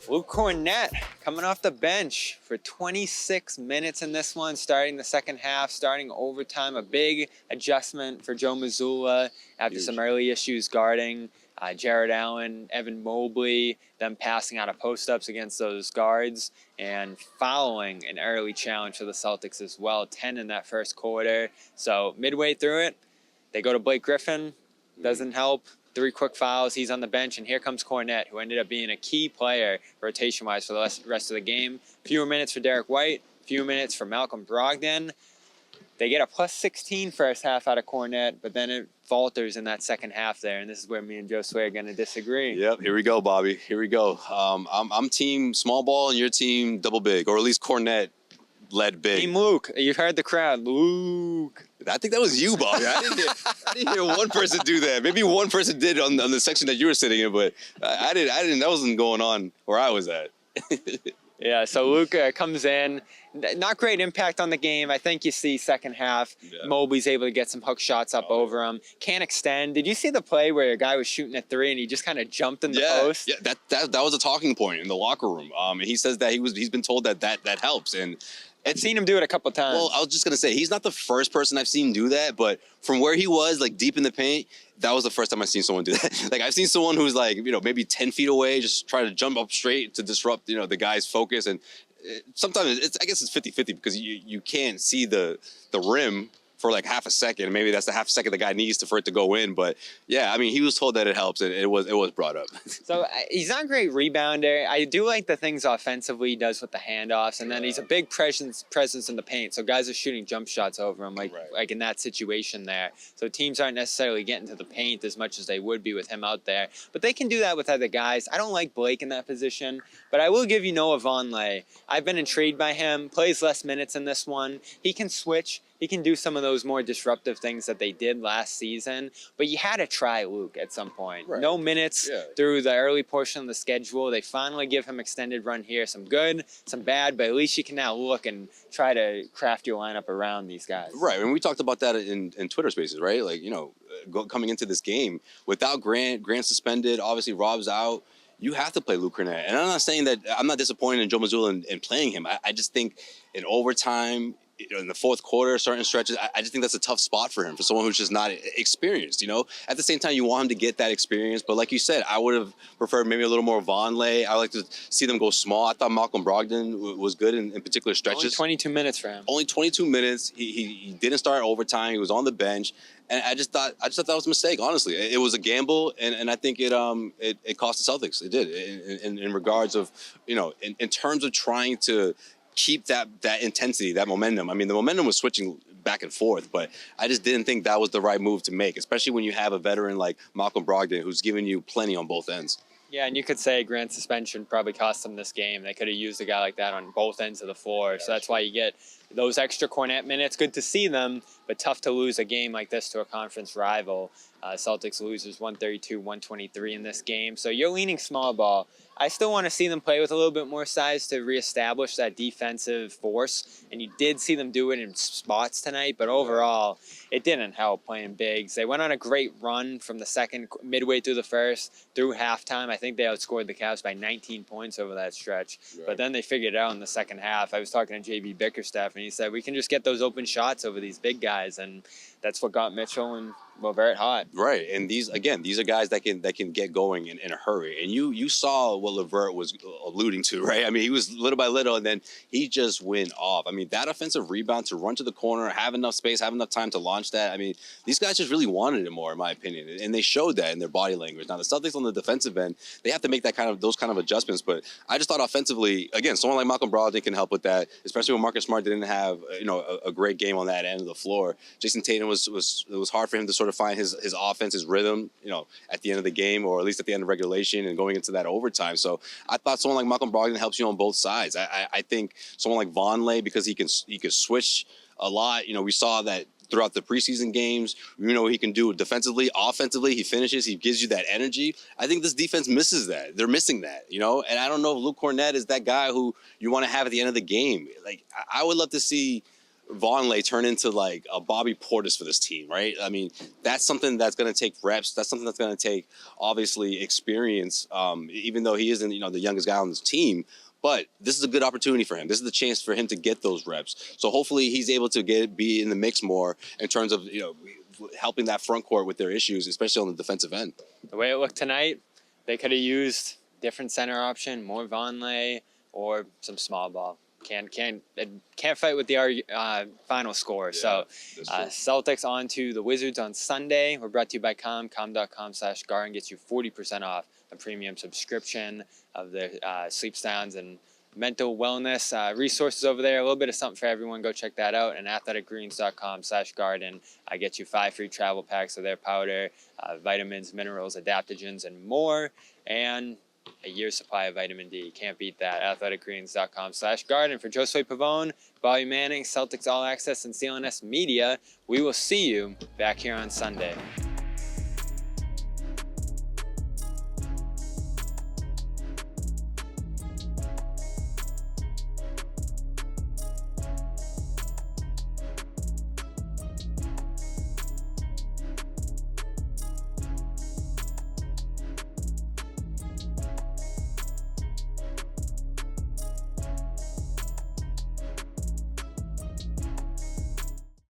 Luke Cornett coming off the bench for 26 minutes in this one, starting the second half, starting overtime. A big adjustment for Joe Mazzulla after some early issues guarding Jared Allen, Evan Mobley, them passing out of post-ups against those guards, and following an early challenge for the Celtics as well, 10 in that first quarter. So midway through it, they go to Blake Griffin, doesn't help. 3 quick fouls, he's on the bench, and here comes Cornett, who ended up being a key player rotation-wise for the rest of the game. Fewer minutes for Derek White, fewer minutes for Malcolm Brogdon. They get a plus 16 first half out of Cornett, but then it falters in that second half there, and this is where me and Josue are going to disagree. Yep, here we go, Bobby. Here we go. I'm team small ball, and your team double big, or at least Cornett led big. Team Luke. You've heard the crowd. Luke. I think that was you, Bobby. I didn't hear one person do that. Maybe one person did on the section that you were sitting in, but I didn't. That wasn't going on where I was at. Yeah, so Luke comes in. Not great impact on the game. I think you see second half, Mobley's able to get some hook shots up over him. Can't extend. Did you see the play where a guy was shooting at 3 and he just kind of jumped in the post? Yeah, that was a talking point in the locker room. And he says that he's been told that helps. And I've seen him do it a couple times. Well, I was just going to say, he's not the first person I've seen do that, but from where he was, like, deep in the paint, that was the first time I've seen someone do that. Like, I've seen someone who's, like, maybe 10 feet away, just try to jump up straight to disrupt, the guy's focus. And sometimes, I guess it's 50-50 because you can't see the rim for like half a second. Maybe that's the half second the guy needs for it to go in. But yeah, I mean, he was told that it helps, and it was brought up. So he's not a great rebounder. I do like the things offensively he does with the handoffs, and then he's a big presence in the paint. So guys are shooting jump shots over him, like in that situation there. So teams aren't necessarily getting to the paint as much as they would be with him out there. But they can do that with other guys. I don't like Blake in that position, but I will give you Noah Vonleh. I've been intrigued by him. Plays less minutes in this one. He can switch. He can do some of those more disruptive things that they did last season, but you had to try Luke at some point. No minutes through the early portion of the schedule. They finally give him extended run here. Some good, some bad, but at least you can now look and try to craft your lineup around these guys. Right, and we talked about that in Twitter Spaces, right? Like, coming into this game, without Grant suspended, obviously Rob's out, you have to play Luke Cornett. And I'm not saying that I'm not disappointed in Joe Mazzulla in playing him. I just think in overtime, in the fourth quarter, certain stretches, I just think that's a tough spot for him, for someone who's just not experienced, At the same time, you want him to get that experience. But like you said, I would have preferred maybe a little more Vonleh. I like to see them go small. I thought Malcolm Brogdon was good in particular stretches. Only 22 minutes for him. Only 22 minutes. He didn't start overtime. He was on the bench. And I just thought that was a mistake, honestly. It was a gamble, and I think it cost the Celtics. It did, in regards of, in terms of trying to keep that intensity, that momentum. I mean, the momentum was switching back and forth, but I just didn't think that was the right move to make, especially when you have a veteran like Malcolm Brogdon who's giving you plenty on both ends. Yeah, and you could say Grant's suspension probably cost them this game. They could have used a guy like that on both ends of the floor. So that's why you get those extra Cornett minutes. Good to see them, but tough to lose a game like this to a conference rival. Celtics losers 132-123 in this game. So you're leaning small ball. I still want to see them play with a little bit more size to reestablish that defensive force. And you did see them do it in spots tonight, but overall, it didn't help playing bigs. They went on a great run from the second, midway through the first, through halftime. I think they outscored the Cavs by 19 points over that stretch. Right. But then they figured it out in the second half. I was talking to JB Bickerstaff, and he said, we can just get those open shots over these big guys, and that's what got Mitchell and Levert hot. Right, and these are guys that can get going in a hurry. And you saw what Levert was alluding to, right? I mean, he was little by little, and then he just went off. I mean, that offensive rebound to run to the corner, have enough space, have enough time to launch that. I mean, these guys just really wanted it more, in my opinion, and they showed that in their body language. Now, the Celtics on the defensive end, they have to make those kind of adjustments. But I just thought offensively, again, someone like Malcolm Brogdon can help with that, especially when Marcus Smart didn't have a great game on that end of the floor. Jason Tatum it was hard for him to sort of find his offense, his rhythm, at the end of the game, or at least at the end of regulation and going into that overtime. So I thought someone like Malcolm Brogdon helps you on both sides. I think someone like Vonleh, because he could switch a lot. We saw that throughout the preseason games. He can do it defensively, offensively. He finishes. He gives you that energy. I think this defense misses that. They're missing that, And I don't know if Luke Cornett is that guy who you want to have at the end of the game. Like, I would love to see Vonleh turn into like a Bobby Portis for this team, right? I mean, that's something that's going to take reps. That's something that's going to take, obviously, experience, even though he isn't, the youngest guy on this team. But this is a good opportunity for him. This is the chance for him to get those reps. So hopefully he's able to be in the mix more in terms of, helping that front court with their issues, especially on the defensive end. The way it looked tonight, they could have used different center option, more Vonleh, or some small ball. Can't fight with the final score. So Celtics on to the Wizards on Sunday. We're brought to you by com.com/Garden gets you 40% off a premium subscription of the sleep sounds and mental wellness resources over there. A little bit of something for everyone. Go check that out. And athleticgreens.com/garden. I get you 5 free travel packs of their powder, vitamins, minerals, adaptogens, and more. And a year's supply of vitamin D. Can't beat that. athleticgreens.com/garden. For Josue Pavon, Bobby Manning, Celtics All Access, and CLNS Media, we will see you back here on Sunday.